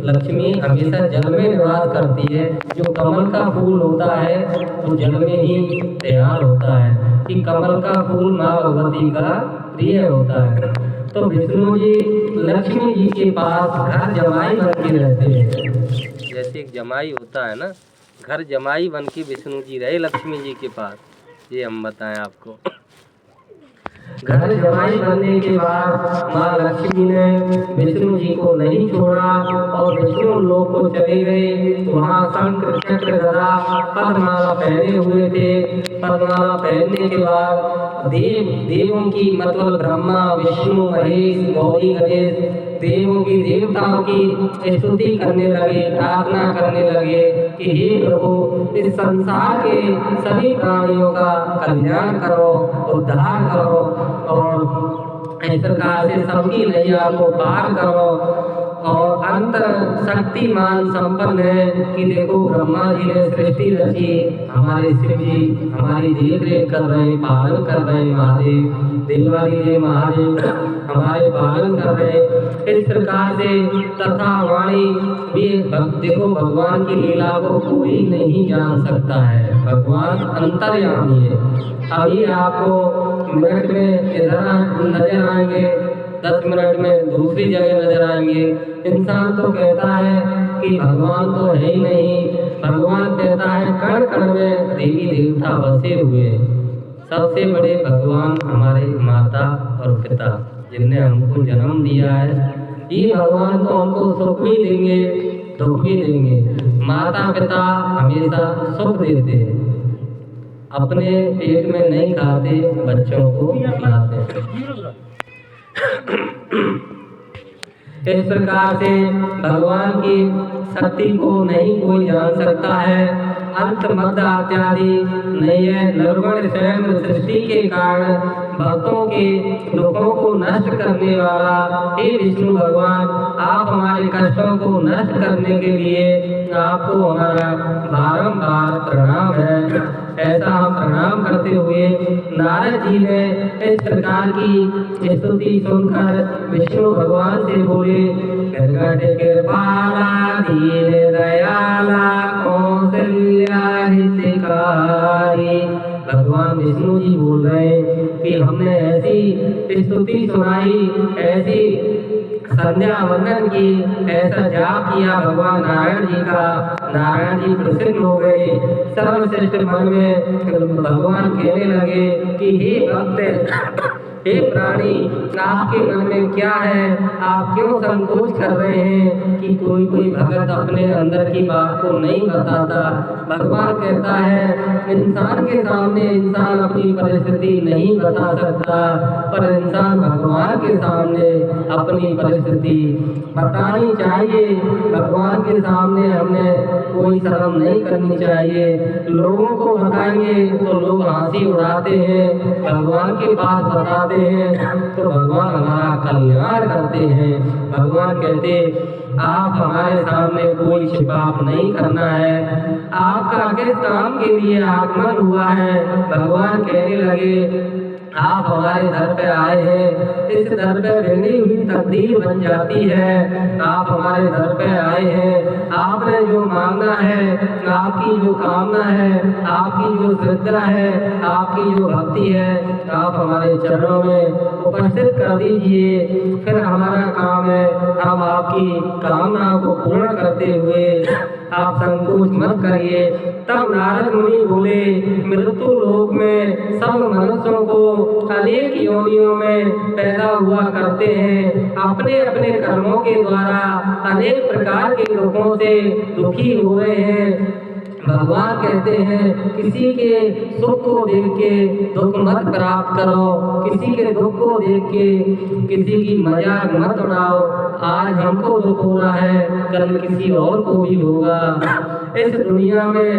लक्ष्मी हमेशा जल में निवास करती है। जो कमल का फूल होता है वो जल में ही तैयार होता है कि कमल का फूल माँ भगवती का प्रिय होता है। तो विष्णु जी लक्ष्मी जी के पास घर जमाई बन के रहते हैं। जैसे एक जमाई होता है ना, घर जमाई बन के विष्णु जी रहे लक्ष्मी जी के पास, ये हम बताएं आपको। घर जमाई बनने के बाद माँ लक्ष्मी ने विष्णु जी को नहीं छोड़ा और विष्णु लोक को चले गए। वहाँ शंख चक्र गदा पद्ममाला पहने हुए थे। पद्ममाला पहनने के बाद देवों की मतलब ब्रह्मा विष्णु महेश गौरी गणेश देवों की देवताओं की स्तुति करने लगे, प्रार्थना करने लगे कि हे प्रभु इस संसार के सभी प्राणियों का कल्याण करो, उद्धार करो और इस प्रकार से सबकी नैया को पार करो। और अंतर शक्तिमान संपन्न है कि देखो ब्रह्मा जी ने सृष्टि रची, हमारे शिव जी हमारी देख रेख कर रहे, पालन कर रहे, महादेव दिलवाली महादेव हमारे पालन कर रहे। इस प्रकार से तथा वाणी भी देखो भगवान की लीला को कोई नहीं जान सकता है, भगवान अंतर्यामी है। अभी आपको मिनट में इधर नजर आएंगे, 10 मिनट में दूसरी जगह नजर आएंगे। इंसान तो कहता है कि भगवान तो है ही नहीं, भगवान कहता है कण कण में देवी देवता बसे हुए। सबसे बड़े भगवान हमारे माता और पिता जिनने हमको जन्म दिया है, ये भगवान तो हमको सुख भी देंगे दुख भी देंगे। माता पिता हमेशा सुख देते हैं, अपने पेट में नहीं खाते, बच्चों को खिलाते। इस प्रकार से भगवान की शक्ति को नहीं कोई जान सकता है। अंत मध्य इत्यादि नहीं है। निर्गुण स्वयं सृष्टि के कारण भक्तों के दुखों को नष्ट करने वाला हे विष्णु भगवान, आप हमारे कष्टों को नष्ट करने के लिए आपको हमारा बारंबार प्रणाम है। ऐसा हम प्रणाम करते हुए नारद जी ने इस प्रकार की स्तुति सुनकर विष्णु भगवान से बोले, प्रगट कृपाला दीन दयाला कौशल्या हितकारी। भगवान विष्णु जी बोल रहे कि हमने ऐसी स्तुति सुनाई, ऐसी संध्या वंदन की, ऐसा जाप किया भगवान नारायण जी का, नारायण जी प्रसन्न हो गए। सर्वश्रेष्ठ मन में भगवान कहने लगे कि हे भक्त हे प्राणी, आपके मन में क्या है, आप क्यों संकोच कर रहे हैं कि कोई भगत अपने अंदर की बात को नहीं बताता। भगवान कहता है इंसान के सामने इंसान अपनी परिस्थिति नहीं बता सकता, पर इंसान भगवान के सामने अपनी परिस्थिति बतानी चाहिए। भगवान के सामने हमने कोई शर्म नहीं करनी चाहिए। लोगों को बताएंगे तो लोग हंसी उड़ाते हैं, भगवान के पास बताते हैं तो भगवान हमारा कल्याण करते हैं। भगवान कहते आप हमारे सामने कोई छिपाप नहीं करना है, आपका किस काम के लिए आगमन हुआ है। भगवान कहने लगे आप हमारे दर पे आए हैं, इस दर पे बिगड़ी हुई तकदीर बन जाती है। आप हमारे दर पे आए हैं, आपने जो मांगना है, आपकी जो कामना है, आपकी जो श्रद्धा है, आपकी जो भक्ति है, आप हमारे चरणों में उपस्थित कर दीजिए। फिर हमारा काम है हम आपकी कामना को पूर्ण करते हुए आप संकोच मत करिए। तब नारद मुनि बोले मृत्यु लोक में सब मनुष्यों को अनेक योनियों में पैदा हुआ करते हैं, अपने अपने कर्मों के द्वारा अनेक प्रकार के दुखों से दुखी हो रहे हैं। भगवान कहते हैं किसी के सुख को देख के दुख मत प्राप्त करो, किसी के दुख को देख के किसी की मजाक मत उड़ाओ। आज हमको दुख हो रहा है, कल किसी और को भी होगा। इस दुनिया में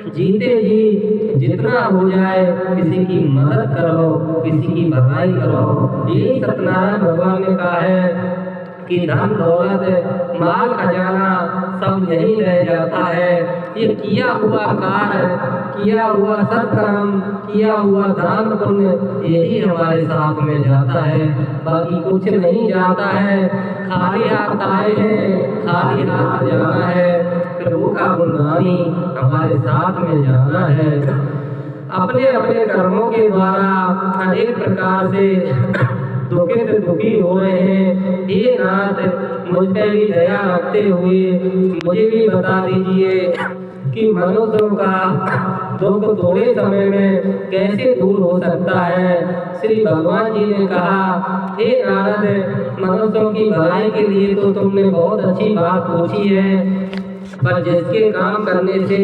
जीते जी जितना हो जाए किसी की मदद करो, किसी की भलाई करो। यही सत्यनारायण भगवान ने कहा है कि धन दौलत माल खजाना सब नहीं रह जाता है। ये किया हुआ कार्य, किया हुआ सत्कर्म, किया हुआ दान पुण्य, यही हमारे साथ में जाता है, बाकी कुछ नहीं जाता है। खाली हाथ आए हैं, खाली हाथ जाना है, प्रभु का गुणगान ही हमारे साथ में जाना है। अपने अपने कर्मों के द्वारा अनेक प्रकार से दुखित दुखी हो रहे हैं। हे नाथ, मुझ पे भी दया रखते हुए मुझे भी बता दीजिए कि मनुष्यों का दुख थोड़े समय में कैसे दूर हो सकता है। श्री भगवान जी ने कहा, हे नारद, मनुष्यों की भलाई के लिए तो तुमने बहुत अच्छी बात पूछी है, पर जिसके काम करने से